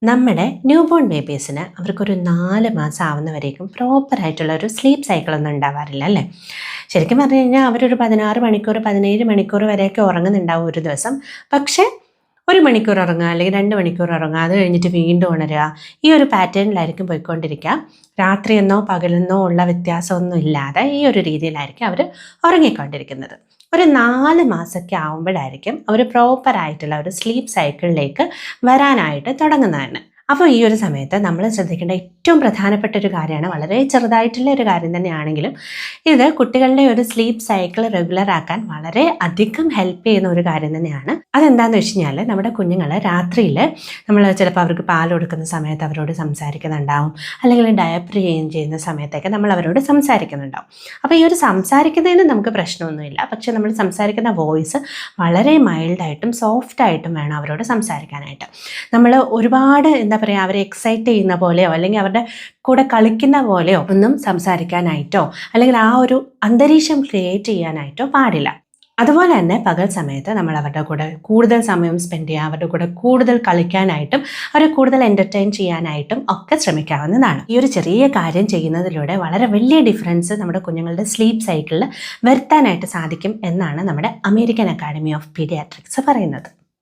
നമ്മുടെ new born ബേബീസിന് അവർക്കൊരു 4 മാസം ആവുന്നവരേക്കും പ്രോപ്പറായിട്ടുള്ള ഒരു സ്ലീപ്പ് സൈക്കിളൊന്നും ഉണ്ടാവാറില്ല അല്ലേ. ശരിക്കും പറഞ്ഞു കഴിഞ്ഞാൽ അവരൊരു 16 മണിക്കൂർ 17 മണിക്കൂർ വരെയൊക്കെ ഉറങ്ങുന്നുണ്ടാവും ഒരു ദിവസം. പക്ഷേ 1 മണിക്കൂർ ഉറങ്ങുക അല്ലെങ്കിൽ 2 മണിക്കൂർ ഉറങ്ങുക, അത് കഴിഞ്ഞിട്ട് വീണ്ടും ഉണരുക, ഈ ഒരു പാറ്റേണിലായിരിക്കും പോയിക്കൊണ്ടിരിക്കുക. രാത്രിയെന്നോ പകലെന്നോ ഉള്ള വ്യത്യാസമൊന്നും ഇല്ലാതെ ഈ ഒരു രീതിയിലായിരിക്കും അവർ ഉറങ്ങിക്കൊണ്ടിരിക്കുന്നത്. ഒരു 4 മാസമൊക്കെ ആവുമ്പോഴായിരിക്കും അവർ പ്രോപ്പറായിട്ടുള്ള ഒരു സ്ലീപ്പ് സൈക്കിളിലേക്ക് വരാനായിട്ട് തുടങ്ങുന്നതാണ്. അപ്പോൾ ഈ ഒരു സമയത്ത് നമ്മൾ ശ്രദ്ധിക്കേണ്ട ഏറ്റവും പ്രധാനപ്പെട്ട ഒരു കാര്യമാണ്, വളരെ ചെറുതായിട്ടുള്ള ഒരു കാര്യം തന്നെയാണെങ്കിലും ഇത് കുട്ടികളുടെ ഒരു സ്ലീപ്പ് സൈക്കിൾ റെഗുലർ ആക്കാൻ വളരെ അധികം ഹെൽപ്പ് ചെയ്യുന്ന ഒരു കാര്യം തന്നെയാണ്. അതെന്താണെന്ന് വെച്ച് കഴിഞ്ഞാൽ നമ്മുടെ കുഞ്ഞുങ്ങൾ രാത്രിയിൽ നമ്മൾ ചിലപ്പോൾ അവർക്ക് പാൽ കൊടുക്കുന്ന സമയത്ത് അവരോട് സംസാരിക്കുന്നുണ്ടാവും, അല്ലെങ്കിൽ ഡയപ്പർ ചെയ്യുന്ന സമയത്തൊക്കെ നമ്മൾ അവരോട് സംസാരിക്കുന്നുണ്ടാവും. അപ്പോൾ ഈ ഒരു സംസാരിക്കുന്നതിന് നമുക്ക് പ്രശ്നമൊന്നുമില്ല. പക്ഷേ നമ്മൾ സംസാരിക്കുന്ന വോയിസ് വളരെ മൈൽഡായിട്ടും സോഫ്റ്റായിട്ടും വേണം അവരോട് സംസാരിക്കാനായിട്ട്. നമ്മൾ ഒരുപാട് അവരെ എക്സൈറ്റ് ചെയ്യുന്ന പോലെയോ അല്ലെങ്കിൽ അവരുടെ കൂടെ കളിക്കുന്ന പോലെയോ ഒന്നും സംസാരിക്കാനായിട്ടോ അല്ലെങ്കിൽ ആ ഒരു അന്തരീക്ഷം ക്രിയേറ്റ് ചെയ്യാനായിട്ടോ പാടില്ല. അതുപോലെ തന്നെ പകൽ സമയത്ത് നമ്മൾ അവരുടെ കൂടെ കൂടുതൽ സമയം സ്പെൻഡ് ചെയ്യുക, അവരുടെ കൂടെ കൂടുതൽ കളിക്കാനായിട്ടും അവരെ കൂടുതൽ എൻ്റർടൈൻ ചെയ്യാനായിട്ടും ഒക്കെ ശ്രമിക്കാവുന്നതാണ്. ഈ ഒരു ചെറിയ കാര്യം ചെയ്യുന്നതിലൂടെ വളരെ വലിയ ഡിഫറൻസ് നമ്മുടെ കുഞ്ഞുങ്ങളുടെ സ്ലീപ്പ് സൈക്കിളിൽ വരുത്താനായിട്ട് സാധിക്കും എന്നാണ് നമ്മുടെ അമേരിക്കൻ അക്കാഡമി ഓഫ് പീഡിയാട്രിക്സ് പറയുന്നത്.